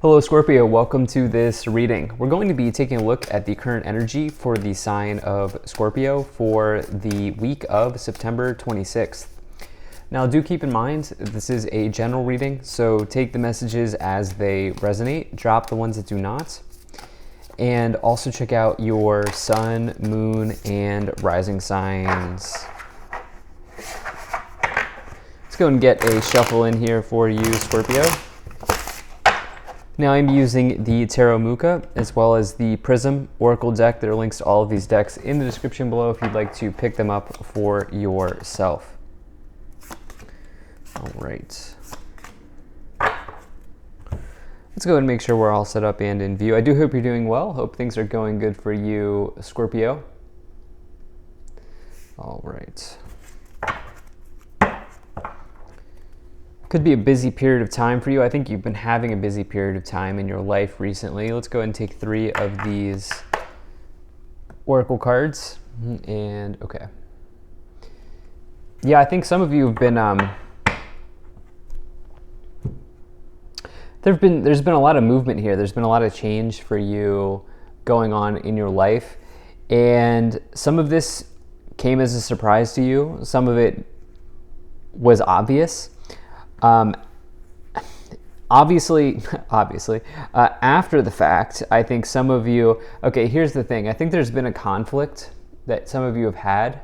Hello Scorpio, welcome to this reading. We're going to be taking a look at the current energy for the sign of Scorpio for the week of September 26th. Now do keep in mind, this is a general reading, so take the messages as they resonate, drop the ones that do not, and also check out your sun, moon, and rising signs. Let's go and get a shuffle in here for you, Scorpio. Now I'm using the Tarot Muka as well as the Prism Oracle deck. There are links to all of these decks in the description below if you'd like to pick them up for yourself. All right. Let's go ahead and make sure we're all set up and in view. I do hope you're doing well. Hope things are going good for you, Scorpio. All right. Could be a busy period of time for you. I think you've been having a busy period of time in your life recently. Let's go ahead and take 3 of these oracle cards. And okay. Yeah, I think some of you have been there's been a lot of movement here. There's been a lot of change for you going on in your life. And some of this came as a surprise to you. Some of it was obvious. Obviously, after the fact, I think some of you, okay, here's the thing. I think there's been a conflict that some of you have had,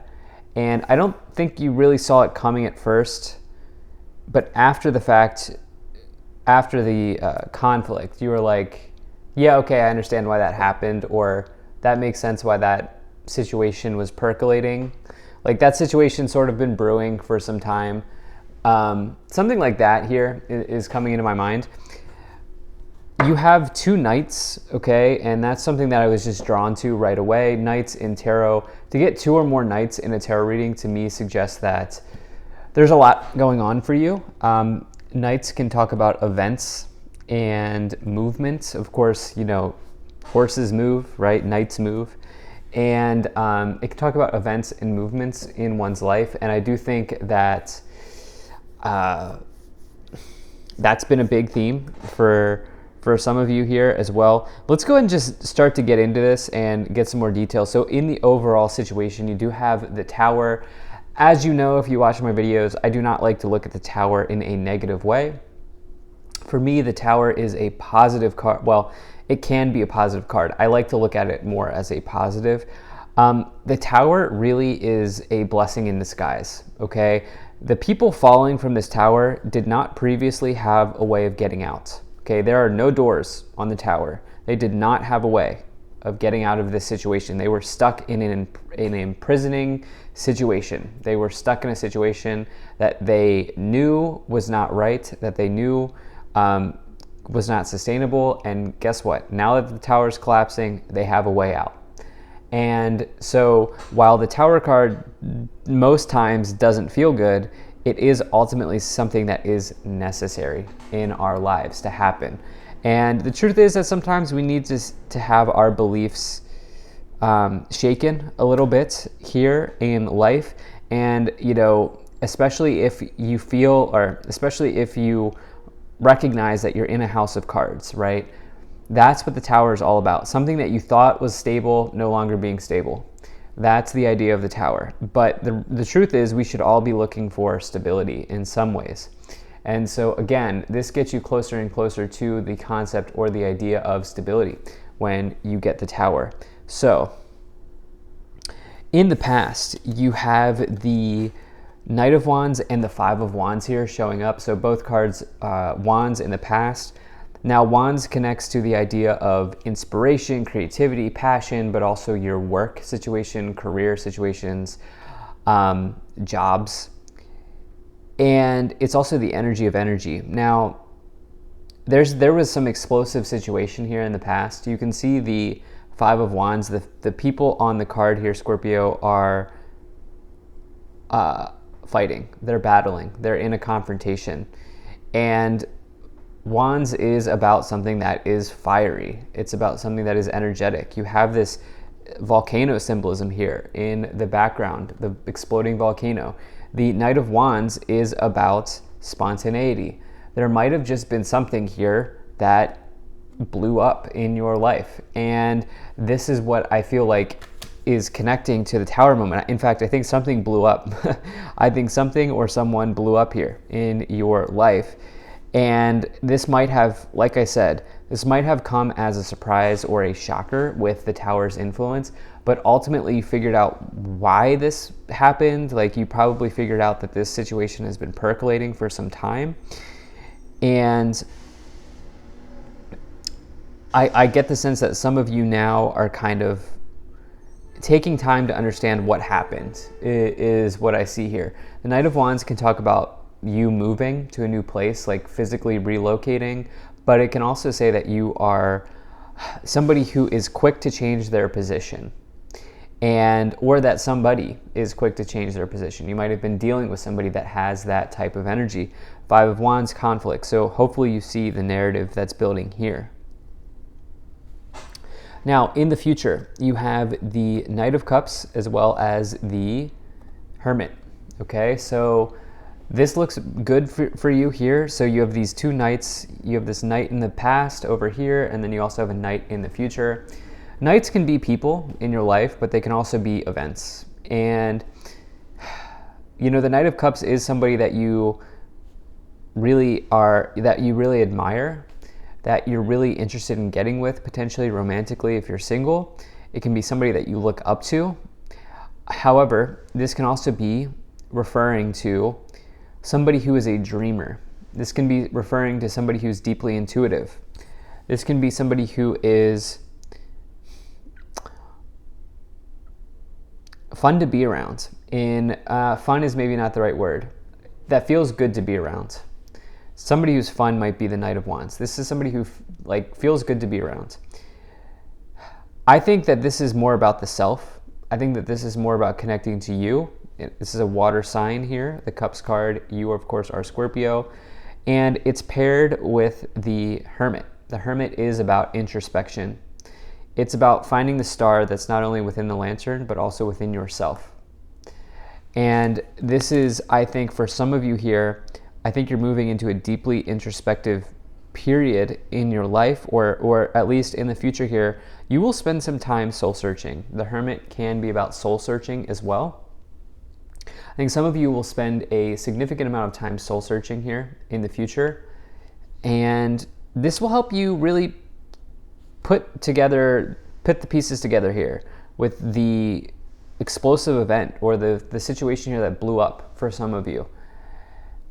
and I don't think you really saw it coming at first, but after the fact, after the conflict, you were like, yeah, okay, I understand why that happened, or that makes sense why that situation was percolating. Like that situation sort of been brewing for some time. Something like that here is coming into my mind. You have 2 knights, okay, and that's something that I was just drawn to right away. Knights in tarot. To get 2 or more knights in a tarot reading to me suggests that there's a lot going on for you. Knights can talk about events and movement. Of course, you know, horses move, right? Knights move. And it can talk about events and movements in one's life. And I do think that that's been a big theme for some of you here as well. Let's go ahead and just start to get into this and get some more details. So in the overall situation, you do have the Tower. As you know, if you watch my videos, I do not like to look at the Tower in a negative way. For me, the Tower is a positive card. Well, it can be a positive card. I like to look at it more as a positive. The Tower really is a blessing in disguise, okay? The people falling from this tower did not previously have a way of getting out. Okay, there are no doors on the tower. They did not have a way of getting out of this situation. They were stuck in an imprisoning situation. They were stuck in a situation that they knew was not right, that they knew was not sustainable. And guess what? Now that the tower is collapsing, they have a way out. And so while the Tower card most times doesn't feel good, it is ultimately something that is necessary in our lives to happen. And the truth is that sometimes we need to have our beliefs shaken a little bit here in life. And, you know, especially if you feel, or especially if you recognize that you're in a house of cards, right? That's what the Tower is all about. Something that you thought was stable, no longer being stable. That's the idea of the Tower. But the truth is we should all be looking for stability in some ways. And so again, this gets you closer and closer to the concept or the idea of stability when you get the Tower. So in the past, you have the Knight of Wands and the 5 of Wands here showing up. So both cards, Wands in the past. Now, Wands connects to the idea of inspiration, creativity, passion, but also your work situation, career situations, jobs. And it's also the energy of energy. Now, there was some explosive situation here in the past. You can see the 5 of Wands. The people on the card here, Scorpio, are fighting. They're battling. They're in a confrontation. And Wands is about something that is fiery. It's about something that is energetic. You have this volcano symbolism here in the background, the exploding volcano. The Knight of Wands is about spontaneity. There might have just been something here that blew up in your life. And this is what I feel like is connecting to the Tower moment. In fact, I think something blew up. I think something or someone blew up here in your life. And this might have, like I said, this might have come as a surprise or a shocker with the Tower's influence, but ultimately you figured out why this happened. Like, you probably figured out that this situation has been percolating for some time. And I get the sense that some of you now are kind of taking time to understand what happened, is what I see here. The Knight of Wands can talk about you moving to a new place, like physically relocating, but it can also say that you are somebody who is quick to change their position, or that somebody is quick to change their position. You might have been dealing with somebody that has that type of energy. Five of Wands, conflict. So hopefully you see the narrative that's building here. Now, in the future, you have the Knight of Cups as well as the Hermit. Okay, so this looks good for you here. So you have these two knights. You have this knight in the past over here, and then you also have a knight in the future. Knights can be people in your life, but they can also be events. And, you know, the Knight of Cups is somebody that you really admire, that you're really interested in getting with, potentially romantically if you're single. It can be somebody that you look up to. However, this can also be referring to somebody who is a dreamer. This can be referring to somebody who's deeply intuitive. This can be somebody who is fun to be around. Fun is maybe not the right word. That feels good to be around. Somebody who's fun might be the Knight of Wands. This is somebody who feels good to be around. I think that this is more about the self. I think that this is more about connecting to you. This is a water sign here, the Cups card. You, of course, are Scorpio. And it's paired with the Hermit. The Hermit is about introspection. It's about finding the star that's not only within the lantern, but also within yourself. And this is, I think, for some of you here, I think you're moving into a deeply introspective period in your life, or at least in the future here. You will spend some time soul searching. The Hermit can be about soul searching as well. I think some of you will spend a significant amount of time soul searching here in the future. And this will help you really put the pieces together here with the explosive event or the situation here that blew up for some of you.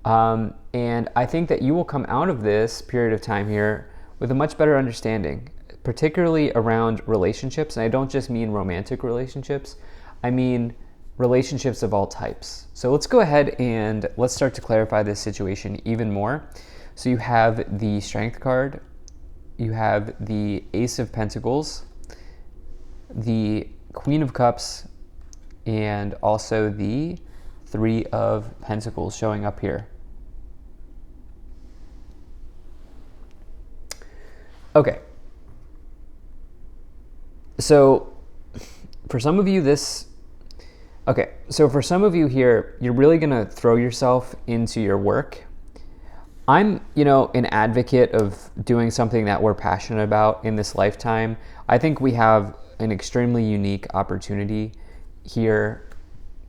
And I think that you will come out of this period of time here with a much better understanding, particularly around relationships. And I don't just mean romantic relationships. I mean relationships of all types. So let's go ahead and let's start to clarify this situation even more. So you have the Strength card, you have the Ace of Pentacles, the Queen of Cups, and also the Three of Pentacles showing up here. Okay. So for some of you for some of you here, you're really going to throw yourself into your work. I'm, an advocate of doing something that we're passionate about in this lifetime. I think we have an extremely unique opportunity here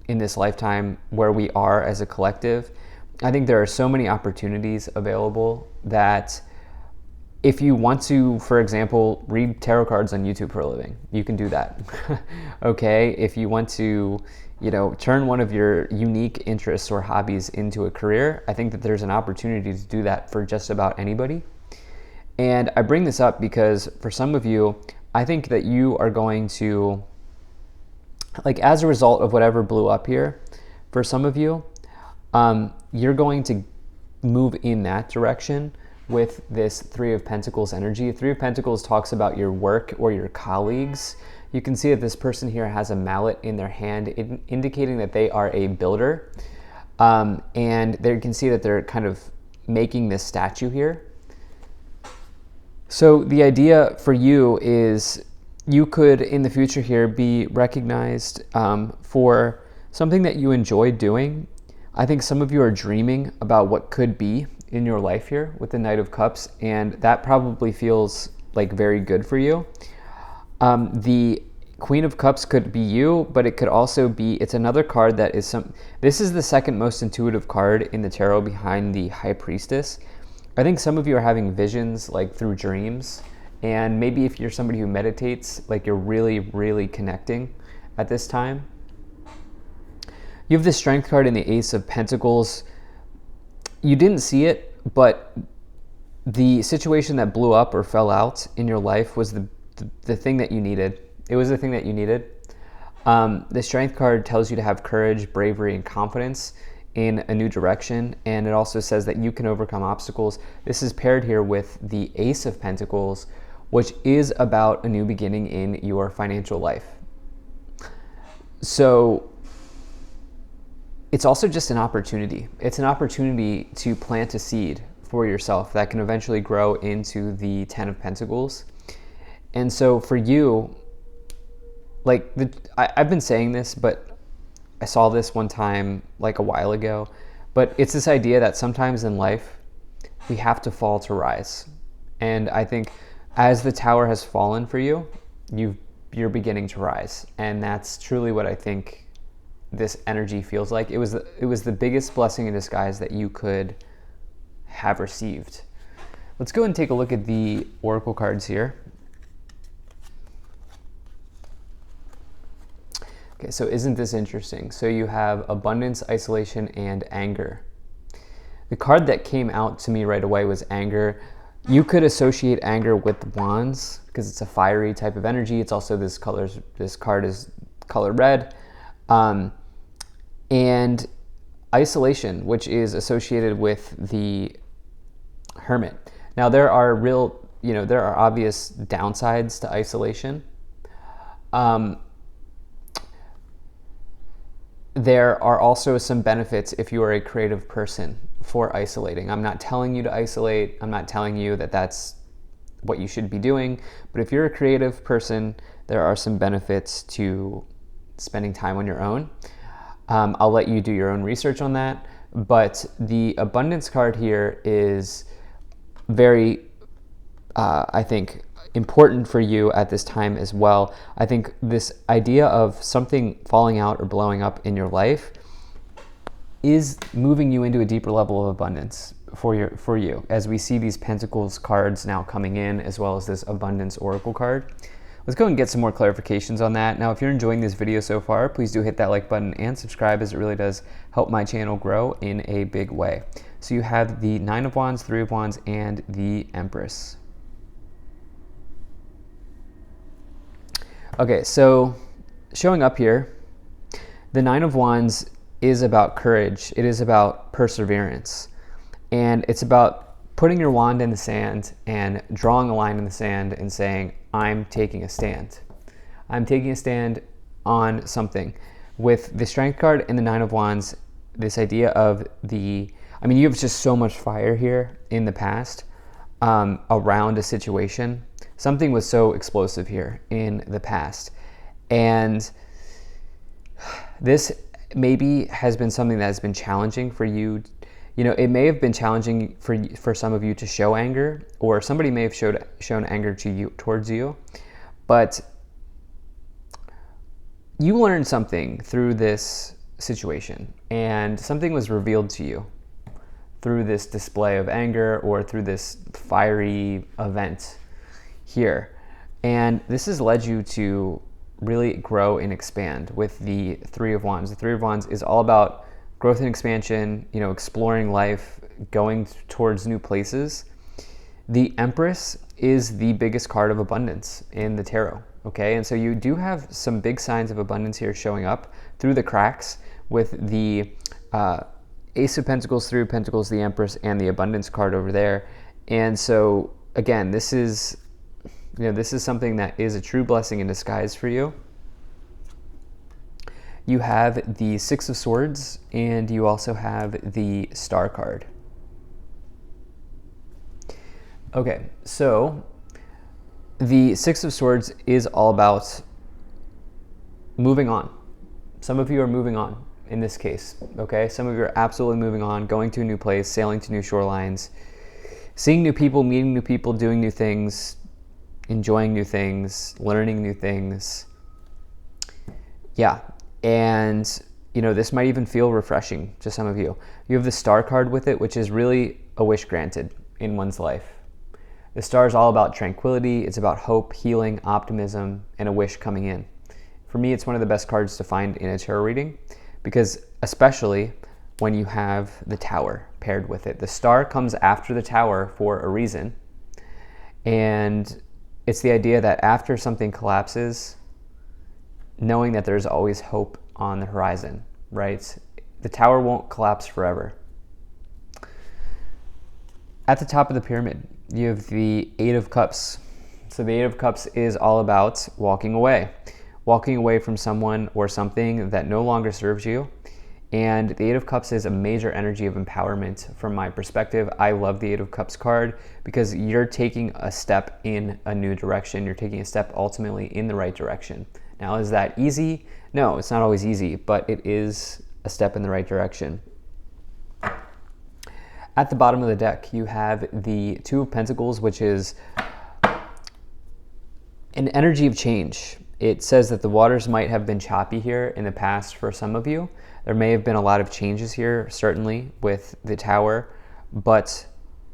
in this lifetime where we are as a collective. I think there are so many opportunities available that if you want to, for example, read tarot cards on YouTube for a living, you can do that. Okay? If you want to, turn one of your unique interests or hobbies into a career, I think that there's an opportunity to do that for just about anybody. And I bring this up because for some of you, I think that you are going to, as a result of whatever blew up here, for some of you, you're going to move in that direction with this Three of Pentacles energy. Three of Pentacles talks about your work or your colleagues. You can see that this person here has a mallet in their hand, indicating that they are a builder. And there you can see that they're kind of making this statue here. So the idea for you is you could, in the future here, be recognized for something that you enjoy doing. I think some of you are dreaming about what could be in your life here with the Knight of Cups, and that probably feels, like very good for you. The Queen of Cups could be you, but it could also be, it's another card that is this is the second most intuitive card in the tarot behind the High Priestess. I think some of you are having visions like through dreams, and maybe if you're somebody who meditates, like you're really, really connecting at this time. You have the Strength card and the Ace of Pentacles. You didn't see it, but the situation that blew up or fell out in your life was the thing that you needed. It was the thing that you needed. The Strength card tells you to have courage, bravery, and confidence in a new direction, and it also says that you can overcome obstacles. This is paired here with the Ace of Pentacles, which is about a new beginning in your financial life. So it's also just an opportunity. It's an opportunity to plant a seed for yourself that can eventually grow into the Ten of Pentacles. And so for you, like I've been saying this, but I saw this one time like a while ago, but it's this idea that sometimes in life we have to fall to rise. And I think as the tower has fallen for you, you're beginning to rise. And that's truly what I think this energy feels like. It was the biggest blessing in disguise that you could have received. Let's go and take a look at the oracle cards here. Okay, so isn't this interesting? So you have abundance, isolation, and anger. The card that came out to me right away was anger. You could associate anger with wands because it's a fiery type of energy. It's also this card is color red. And isolation, which is associated with the Hermit. Now there are obvious downsides to isolation. There are also some benefits if you are a creative person for isolating. I'm not telling you to isolate. I'm not telling you that that's what you should be doing. But if you're a creative person, there are some benefits to spending time on your own. I'll let you do your own research on that. But the abundance card here is very, I think, important for you at this time as well. I think this idea of something falling out or blowing up in your life is moving you into a deeper level of abundance for you, as we see these Pentacles cards now coming in, as well as this abundance oracle card. Let's go and get some more clarifications on that. Now, if you're enjoying this video so far, please do hit that like button and subscribe, as it really does help my channel grow in a big way. So you have the Nine of Wands, Three of Wands, and the Empress. Okay, so showing up here, the Nine of Wands is about courage. It is about perseverance. And it's about putting your wand in the sand and drawing a line in the sand and saying, I'm taking a stand. I'm taking a stand on something. With the Strength card and the Nine of Wands, this idea of you have just so much fire here in the past around a situation. Something was so explosive here in the past. And this maybe has been something that has been challenging for you. You know, it may have been challenging for some of you to show anger, or somebody may have shown anger towards you. But you learned something through this situation, and something was revealed to you through this display of anger or through this fiery event here. And this has led you to really grow and expand with the Three of Wands. The Three of Wands is all about growth and expansion, exploring life, going towards new places. The Empress is the biggest card of abundance in the tarot, okay? And so you do have some big signs of abundance here showing up through the cracks with the Ace of Pentacles, Three of Pentacles, the Empress, and the abundance card over there. And so again, this is something that is a true blessing in disguise for you. You have the Six of Swords, and you also have the Star card. Okay, so the Six of Swords is all about moving on. Some of you are moving on in this case, okay? Some of you are absolutely moving on, going to a new place, sailing to new shorelines, seeing new people, meeting new people, doing new things, enjoying new things, learning new things. Yeah, and this might even feel refreshing to some of you. You have the Star card with it, which is really a wish granted in one's life. The Star is all about tranquility. It's about hope, healing, optimism, and a wish coming in. For me, it's one of the best cards to find in a tarot reading, because especially when you have the Tower paired with it. The Star comes after the Tower for a reason, and it's the idea that after something collapses, knowing that there's always hope on the horizon, right? The Tower won't collapse forever. At the top of the pyramid, you have the Eight of Cups. So the Eight of Cups is all about walking away from someone or something that no longer serves you. And the Eight of Cups is a major energy of empowerment from my perspective. I love the Eight of Cups card because you're taking a step in a new direction. You're taking a step ultimately in the right direction. Now, is that easy? No, it's not always easy, but it is a step in the right direction. At the bottom of the deck, you have the Two of Pentacles, which is an energy of change. It says that the waters might have been choppy here in the past for some of you. There may have been a lot of changes here, certainly, with the Tower, but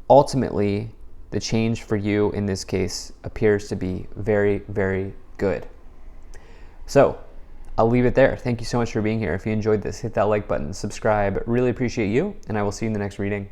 ultimately, the change for you in this case appears to be very, very good. So, I'll leave it there. Thank you so much for being here. If you enjoyed this, hit that like button, subscribe. Really appreciate you, and I will see you in the next reading.